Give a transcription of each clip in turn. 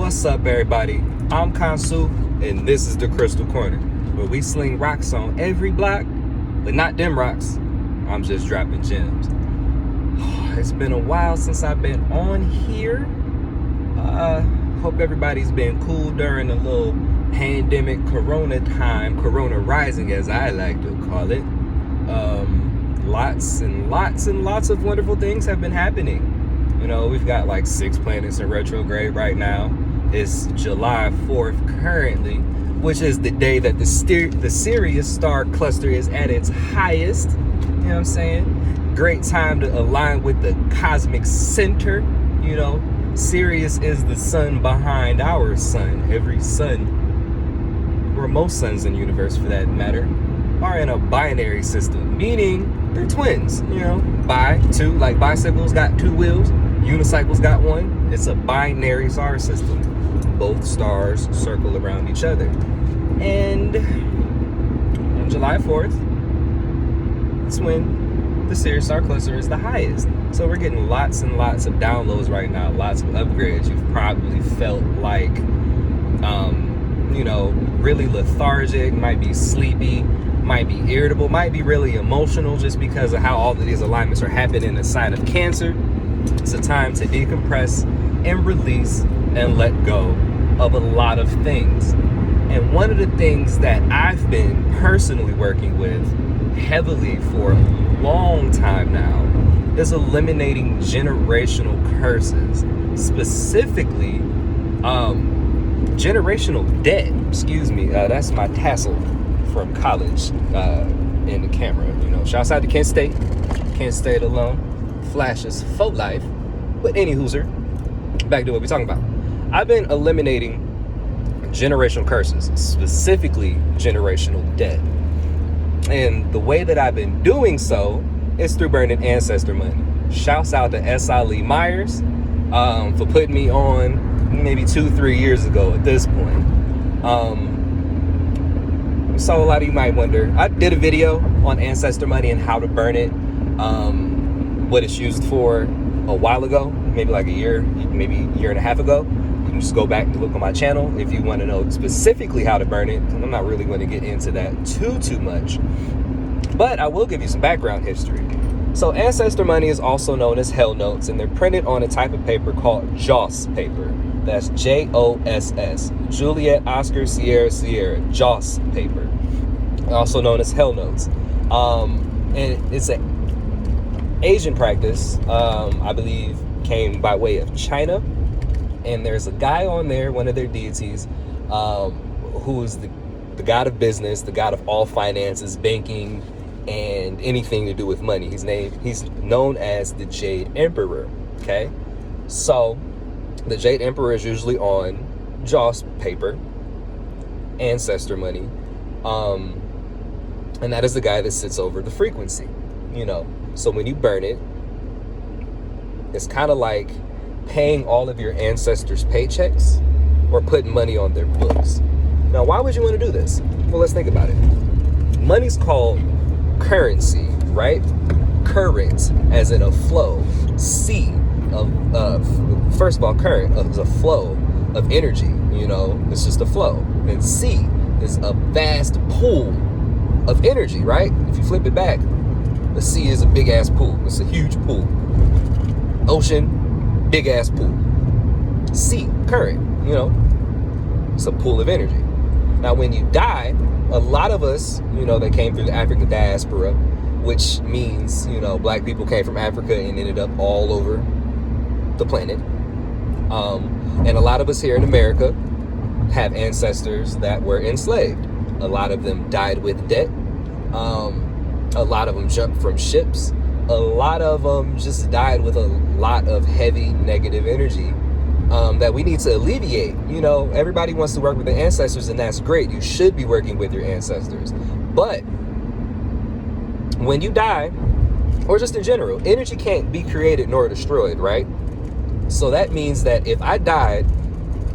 What's up, everybody? I'm Kansu, and this is the Crystal Corner, where we sling rocks on every block, but not them rocks. I'm just dropping gems. It's been a while since I've been on here. Hope everybody's been cool during the little pandemic corona time, corona rising as I like to call it. Lots and lots of wonderful things have been happening. You know, we've got like 6 planets in retrograde right now. It's July 4th currently, which is the day that the Sirius star cluster is at its highest. You know what I'm saying? Great time to align with the cosmic center. You know, Sirius is the sun behind our sun. Every sun, or most suns in the universe for that matter, are in a binary system, meaning they're twins. You know, two, like bicycles got 2 wheels, unicycles got 1. It's a binary star system. Both stars circle around each other. And on July 4th, it's when the Sirius star cluster is the highest. So we're getting lots and lots of downloads right now, lots of upgrades. You've probably felt like, you know, really lethargic, might be sleepy, might be irritable, might be really emotional just because of how all of these alignments are happening in the sign of Cancer. It's a time to decompress and release and let go of a lot of things. And one of the things that I've been personally working with heavily for a long time now is eliminating generational curses, specifically generational debt. Excuse me, that's my tassel from college in the camera. You know, shouts out to Kent State alone, flashes for life. But any hooser, back to what we're talking about. I've been eliminating generational curses, specifically generational debt. And the way that I've been doing so is through burning ancestor money. Shouts out to S.I. Lee Myers for putting me on maybe 2-3 years ago at this point. So a lot of you might wonder, I did a video on ancestor money and how to burn it, what it's used for a while ago, maybe like a year and a half ago. You can just go back and look on my channel if you want to know specifically how to burn it. I'm not really going to get into that too much, but I will give you some background history. So ancestor money is also known as hell notes, and they're printed on a type of paper called JOSS paper. That's JOSS, Juliet Oscar Sierra Sierra, JOSS paper, also known as hell notes. And it's an Asian practice, I believe came by way of China. And there's a guy on there, one of their deities, who is the god of business, the god of all finances, banking, and anything to do with money. He's known as the Jade Emperor. Okay, so the Jade Emperor is usually on JOSS paper, ancestor money, and that is the guy that sits over the frequency. You know, so when you burn it, it's kind of like paying all of your ancestors' paychecks or putting money on their books. Now, why would you want to do this? Well, let's think about it. Money's called currency, right? Current, as in a flow. C of first of all, current is a flow of energy. You know, it's just a flow. And C is a vast pool of energy, right? If you flip it back, the sea is a big ass pool. It's a huge pool. Ocean, big ass pool. Sea, current, you know, it's a pool of energy. Now, when you die, a lot of us, you know, that came through the African diaspora, which means, you know, black people came from Africa and ended up all over the planet. And a lot of us here in America have ancestors that were enslaved. A lot of them died with debt. A lot of them jumped from ships. A lot of them just died with a lot of heavy negative energy that we need to alleviate. You know, everybody wants to work with their ancestors, and that's great. You should be working with your ancestors. But when you die, or just in general, energy can't be created nor destroyed, right? So that means that if I died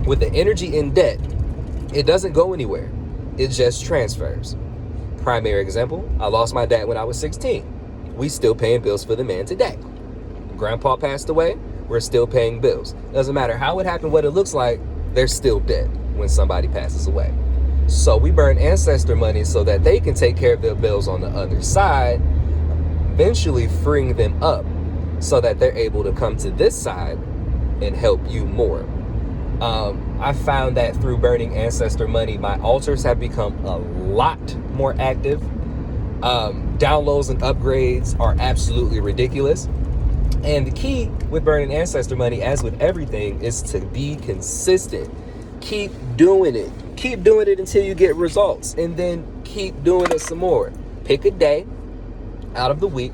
with the energy in debt, it doesn't go anywhere. It just transfers. Primary example, I lost my dad when I was 16. We still paying bills for the man today. Grandpa passed away, we're still paying bills. Doesn't matter how it happened, what it looks like, they're still dead when somebody passes away. So we burn ancestor money so that they can take care of their bills on the other side, eventually freeing them up so that they're able to come to this side and help you more. I found that through burning ancestor money, my altars have become a lot more active. Downloads and upgrades are absolutely ridiculous. And the key with burning ancestor money, as with everything, is to be consistent. Keep doing it. Keep doing it until you get results, and then keep doing it some more. Pick a day out of the week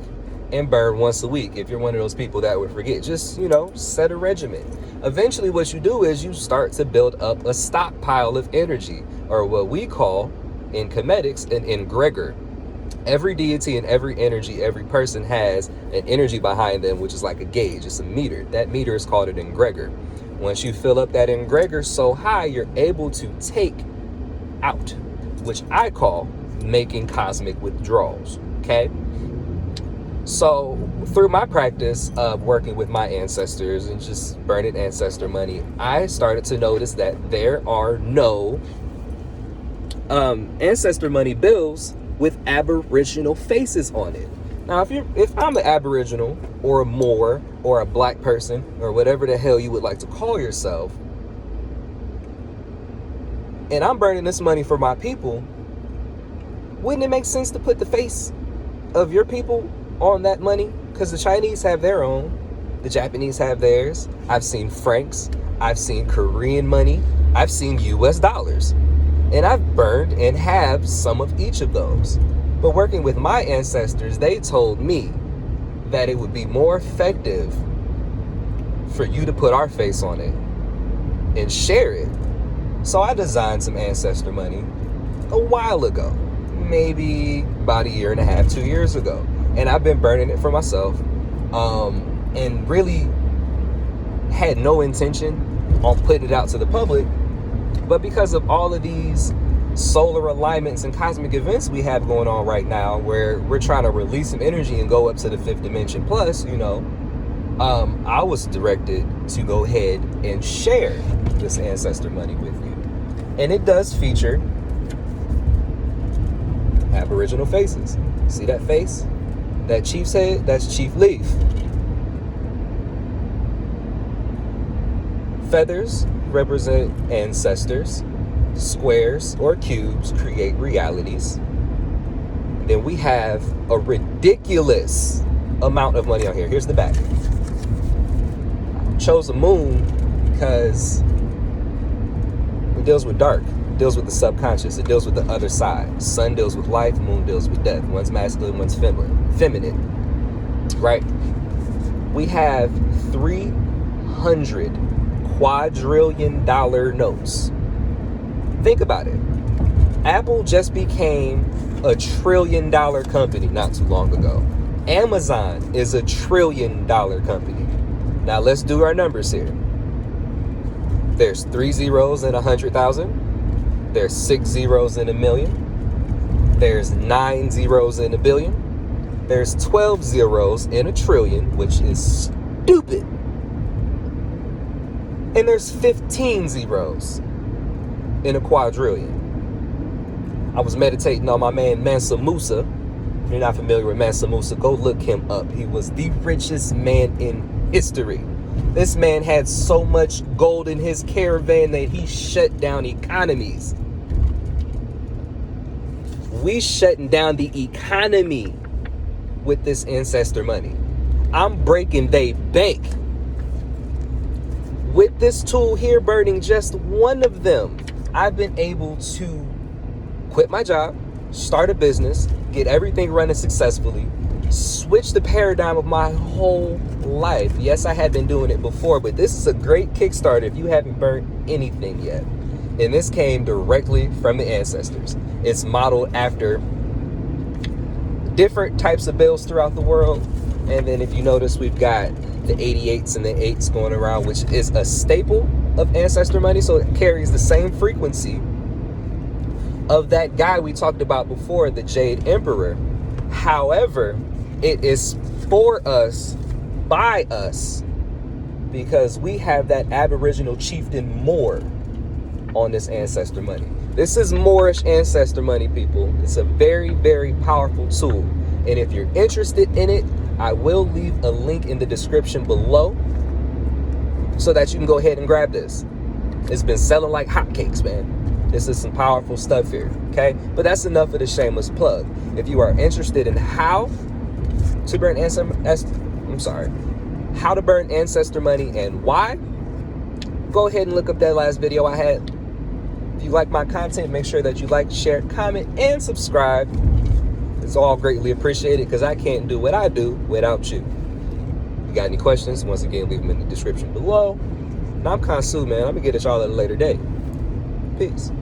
and burn once a week. If you're one of those people that would forget, just, set a regimen. Eventually what you do is you start to build up a stockpile of energy, or what we call in comedics an egregor. Every deity and every energy, every person has an energy behind them, which is like a gauge. It's a meter. That meter is called an egregor. Once you fill up that egregor so high, you're able to take out, which I call making cosmic withdrawals. Okay? So through my practice of working with my ancestors and just burning ancestor money, I started to notice that there are no ancestor money bills with Aboriginal faces on it. Now, if I'm an Aboriginal or a Moor or a black person or whatever the hell you would like to call yourself, and I'm burning this money for my people, wouldn't it make sense to put the face of your people on that money? Because the Chinese have their own, the Japanese have theirs. I've seen francs, I've seen Korean money, I've seen US dollars, and I've burned and have some of each of those. But working with my ancestors, they told me that it would be more effective for you to put our face on it and share it. So I designed some ancestor money a while ago, maybe about a year and a half, 2 years ago. And I've been burning it for myself, and really had no intention on putting it out to the public. But because of all of these solar alignments and cosmic events we have going on right now, where we're trying to release some energy and go up to the fifth dimension plus, I was directed to go ahead and share this ancestor money with you. And it does feature Aboriginal faces. See that face? That chief's head? That's Chief Leaf. Feathers represent ancestors. Squares or cubes create realities. Then we have a ridiculous amount of money on here. Here's the back. Chose a moon because it deals with dark, it deals with the subconscious, it deals with the other side. Sun deals with life, moon deals with death. One's masculine, one's feminine. Right? We have 300 quadrillion dollar notes. Think about it. Apple just became a $1 trillion company not too long ago. Amazon is a $1 trillion company. Now let's do our numbers here. There's 3 zeros in 100,000. There's 6 zeros in a million. There's 9 zeros in a billion. There's 12 zeros in a trillion, which is stupid. And there's 15 zeros in a quadrillion. I was meditating on my man Mansa Musa. If you're not familiar with Mansa Musa, go look him up. He was the richest man in history. This man had so much gold in his caravan that he shut down economies. We shutting down the economy with this ancestor money. I'm breaking they bank. With this tool here, burning just one of them, I've been able to quit my job, start a business, get everything running successfully, switch the paradigm of my whole life. Yes, I had been doing it before, but this is a great Kickstarter if you haven't burned anything yet. And this came directly from the ancestors. It's modeled after different types of bills throughout the world. And then if you notice, we've got the 88s and the 8s going around, which is a staple of ancestor money. So it carries the same frequency of that guy we talked about before, the Jade Emperor. However, it is for us, by us, because we have that Aboriginal chieftain more on this ancestor money. This is Moorish ancestor money, people. It's a very, very powerful tool. And if you're interested in it, I will leave a link in the description below so that you can go ahead and grab this. It's been selling like hotcakes, man. This is some powerful stuff here, okay? But that's enough of the shameless plug. If you are interested in how to burn how to burn ancestor money and why, go ahead and look up that last video I had. If you like my content, make sure that you like, share, comment, and subscribe. It's all greatly appreciated because I can't do what I do without you. If you got any questions, once again, leave them in the description below. Now I'm kind of sued, man. I'm going to get at y'all at a later date. Peace.